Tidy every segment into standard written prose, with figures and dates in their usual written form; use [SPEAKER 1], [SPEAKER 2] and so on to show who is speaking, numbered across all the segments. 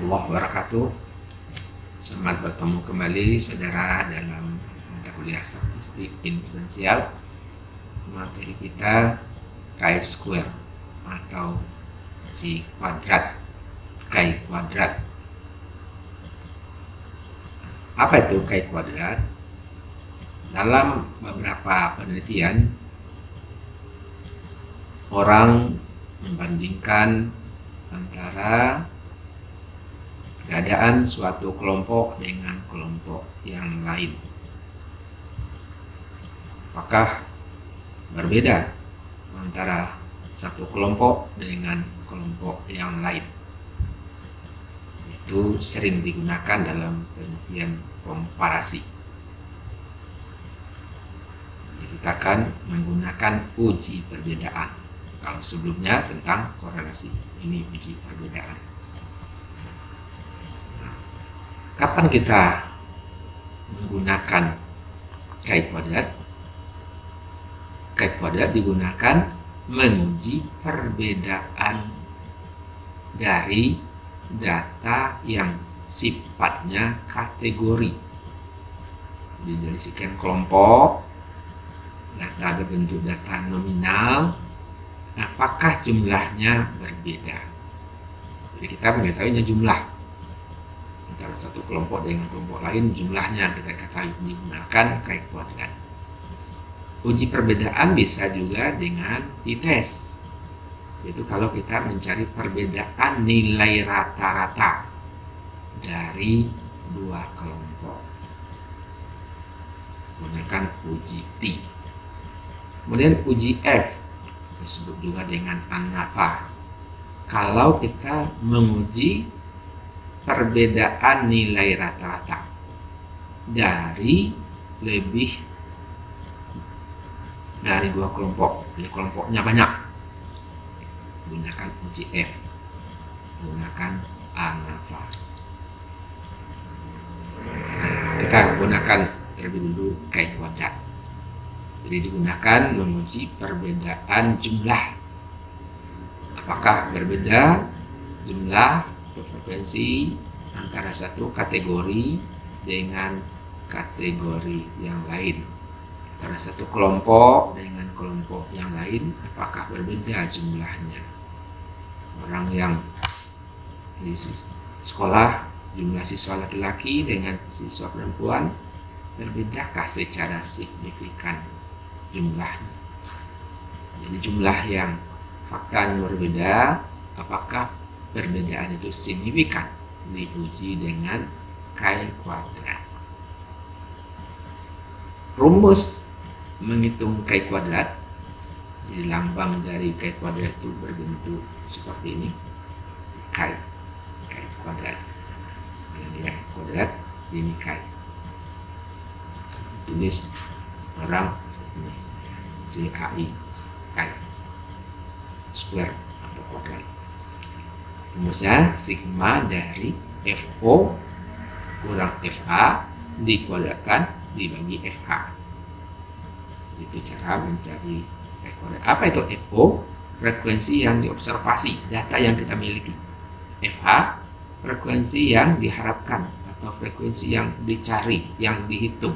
[SPEAKER 1] warahmatullahi wabarakatuh. Selamat bertemu kembali saudara dalam mata kuliah statistik inferensial. Materi kita chi-square atau chi kuadrat, chi kuadrat. Apa itu chi kuadrat? Dalam beberapa penelitian, orang membandingkan antara keadaan suatu kelompok dengan kelompok yang lain. Apakah berbeda antara satu kelompok dengan kelompok yang lain? Itu sering digunakan dalam penelitian komparasi. Kita akan menggunakan uji perbedaan. Kalau sebelumnya tentang korelasi, ini uji perbedaan. Kapan kita menggunakan chi kuadrat? Chi kuadrat digunakan menguji perbedaan dari data yang sifatnya kategori. Jadi dari sekian kelompok, data berbentuk data nominal, apakah jumlahnya berbeda? Jadi kita mengetahuinya jumlah antara satu kelompok dengan kelompok lain, jumlahnya kita ketahui digunakan chi kuadrat. Uji perbedaan bisa juga dengan t-test, yaitu kalau kita mencari perbedaan nilai rata-rata dari dua kelompok, menggunakan uji T. Kemudian uji F disebut juga dengan ANAFA. Kalau kita menguji perbedaan nilai rata-rata dari lebih dari dua kelompok, jadi kelompoknya banyak, gunakan uji F, gunakan ANAFA. Kita gunakan terlebih dulu chi kuadrat. Jadi digunakan menguji perbedaan jumlah. Apakah berbeda jumlah atau frekuensi antara satu kategori dengan kategori yang lain, antara satu kelompok dengan kelompok yang lain, apakah berbeda jumlahnya. Orang yang di sekolah, jumlah siswa laki-laki dengan siswa perempuan berbedakah secara signifikan jumlahnya? Jadi jumlah yang faktanya berbeda, apakah perbedaan itu signifikan? Diuji dengan chi kuadrat. Rumus menghitung chi kuadrat, jadi lambang dari chi kuadrat itu berbentuk seperti ini, chi kuadrat. Ini kuadrat, ini chi. Tulis orang ini CAI, chi square atau kuadrat. Rumusnya sigma dari FO kurang FA dikuadratkan dibagi FH. Itu cara mencari chi kuadrat. Apa itu FO? Frekuensi yang diobservasi, data yang kita miliki. FH, frekuensi yang diharapkan atau frekuensi yang dicari, yang dihitung.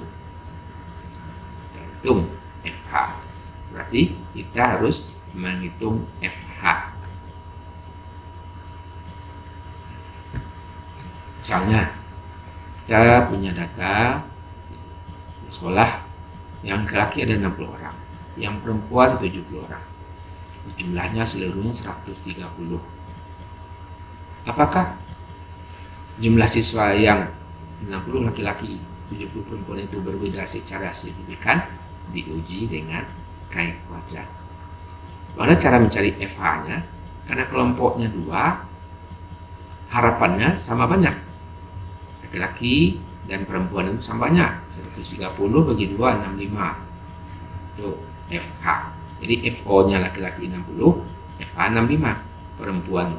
[SPEAKER 1] Hitung FH. Berarti kita harus menghitung FH. Misalnya kita punya data di sekolah, yang laki ada 60 orang, yang perempuan 70 orang. Jumlahnya seluruhnya 130. Apakah jumlah siswa yang 60 laki-laki, 70 perempuan itu berbeda secara signifikan? Diuji dengan chi kuadrat. Bagaimana cara mencari FH-nya? Karena kelompoknya dua, harapannya sama banyak. Laki-laki dan perempuan itu sama banyak. 130 bagi 2, 65. Itu FH. Jadi FO-nya laki-laki 60, FH 65. Perempuan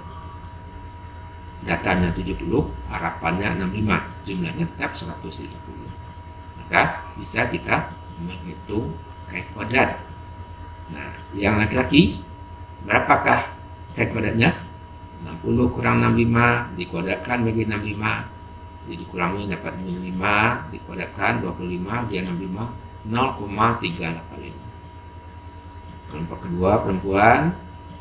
[SPEAKER 1] datanya 70, harapannya 65. Jumlahnya tetap 130. Maka bisa kita menghitung chi kuadrat. Nah, yang laki-laki berapakah chi kuadratnya? 40 kurang 65 dikuadratkan bagi 65, jadi dikurangi dapat 5 dikuadratkan 25 dia 65 0,385. Kelompok kedua perempuan,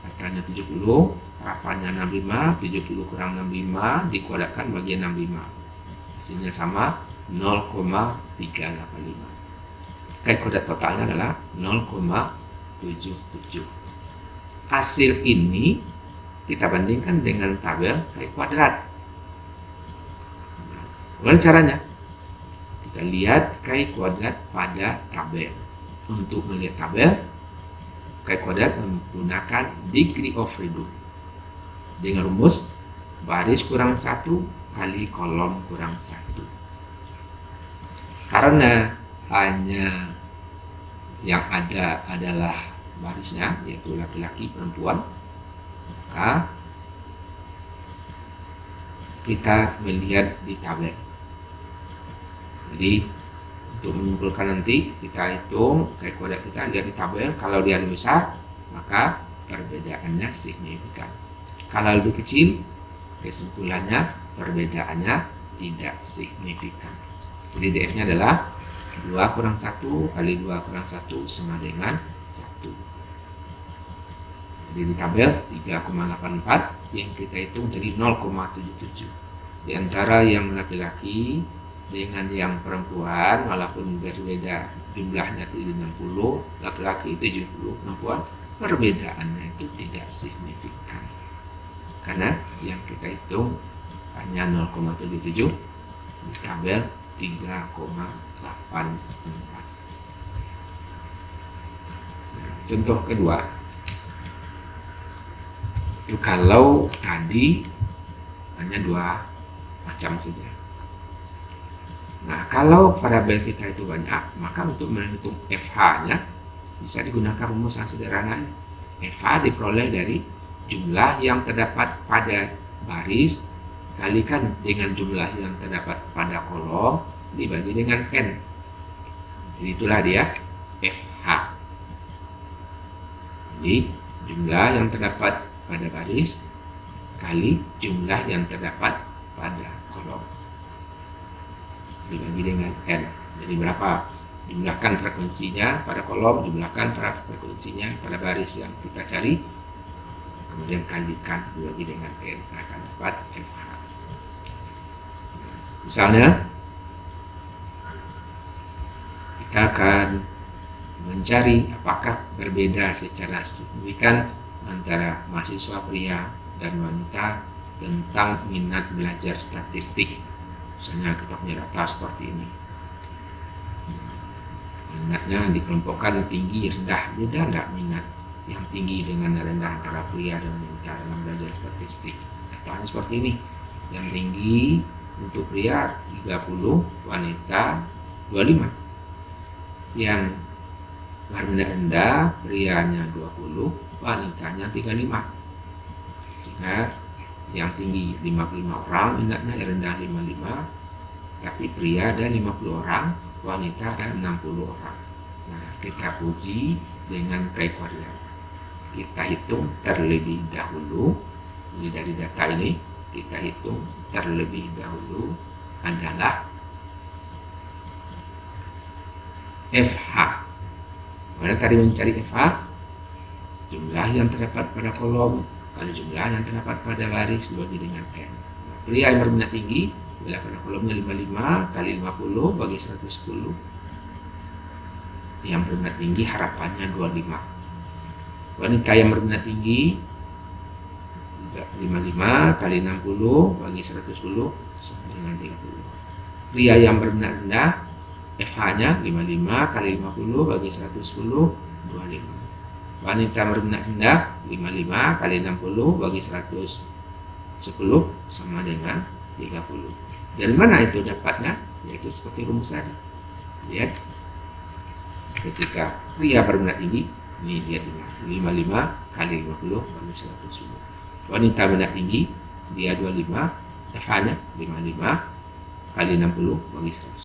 [SPEAKER 1] katanya 70, harapannya 65, 70 kurang 65 dikuadratkan bagi 65, hasilnya sama 0,385. Kait kuadrat totalnya adalah 0,77. Hasil ini kita bandingkan dengan tabel kait kuadrat. Bagaimana caranya? Kita lihat kait kuadrat pada tabel. Untuk melihat tabel kait kuadrat menggunakan degree of freedom dengan rumus baris kurang 1 kali kolom kurang 1. Karena hanya yang ada adalah barisnya, yaitu laki-laki perempuan, maka kita melihat di tabel. Jadi untuk menyimpulkan nanti kita hitung kait kuadrat kita lihat di tabel. Kalau dia lebih besar maka perbedaannya signifikan. Kalau lebih kecil kesimpulannya perbedaannya tidak signifikan. Jadi DF-nya adalah 2 kurang 1 kali 2 kurang 1 sama dengan 1. Jadi di tabel 3,84 yang kita hitung jadi 0,77. Di antara yang laki-laki dengan yang perempuan, walaupun berbeda jumlahnya 60, laki-laki 70, perempuan, perbedaannya itu tidak signifikan. Karena yang kita hitung hanya 0,77 di tabel 3,84. Nah, contoh kedua, itu kalau tadi hanya 2 macam saja. Nah, kalau parabel kita itu banyak, maka untuk menghitung FH-nya bisa digunakan rumus yang sederhana. FH diperoleh dari jumlah yang terdapat pada baris kalikan dengan jumlah yang terdapat pada kolom dibagi dengan N. Jadi itulah dia FH. Jadi jumlah yang terdapat pada baris kali jumlah yang terdapat pada kolom dibagi dengan N. Jadi berapa? Jumlahkan frekuensinya pada kolom, jumlahkan frekuensinya pada baris yang kita cari, kemudian kalikan dibagi dengan N, akan dapat FH. Misalnya kita akan mencari apakah berbeda secara signifikan antara mahasiswa pria dan wanita tentang minat belajar statistik. Misalnya kita punya data seperti ini. Minatnya dikelompokkan tinggi, rendah, beda enggak minat yang tinggi dengan rendah antara pria dan wanita dalam belajar statistik? Datanya seperti ini. Yang tinggi untuk pria 30, wanita 25. Yang berminat rendah, prianya 20, wanitanya 35. Sehingga yang tinggi 55 orang, minatnya, yang rendah 55, tapi pria ada 50 orang, wanita ada 60 orang. Nah, kita uji dengan kait kuadrat. Kita hitung terlebih dahulu. Jadi dari data ini kita hitung terlebih dahulu adalah FH. Mana tadi mencari FH? Jumlah yang terdapat pada kolom kali jumlah yang terdapat pada baris dibagi dengan N. Nah, pria yang berminat tinggi bila pada kolomnya 55 kali 50 bagi 110. Yang berminat tinggi harapannya 25. Wanita yang berminat tinggi 55 kali 60 bagi 110 sama dengan 30. Pria yang berminat rendah FH-nya 55 kali 50 bagi 110 25. Wanita berminat rendah 55 kali 60 bagi 110 sama dengan 30. Dari mana itu dapatnya? Yaitu seperti rumus tadi. Lihat. Ketika pria berminat tinggi, ini dia 55 kali 50 bagi 110. Wanita berminat tinggi, dia 25, FH-nya 55 kali 60 bagi 110.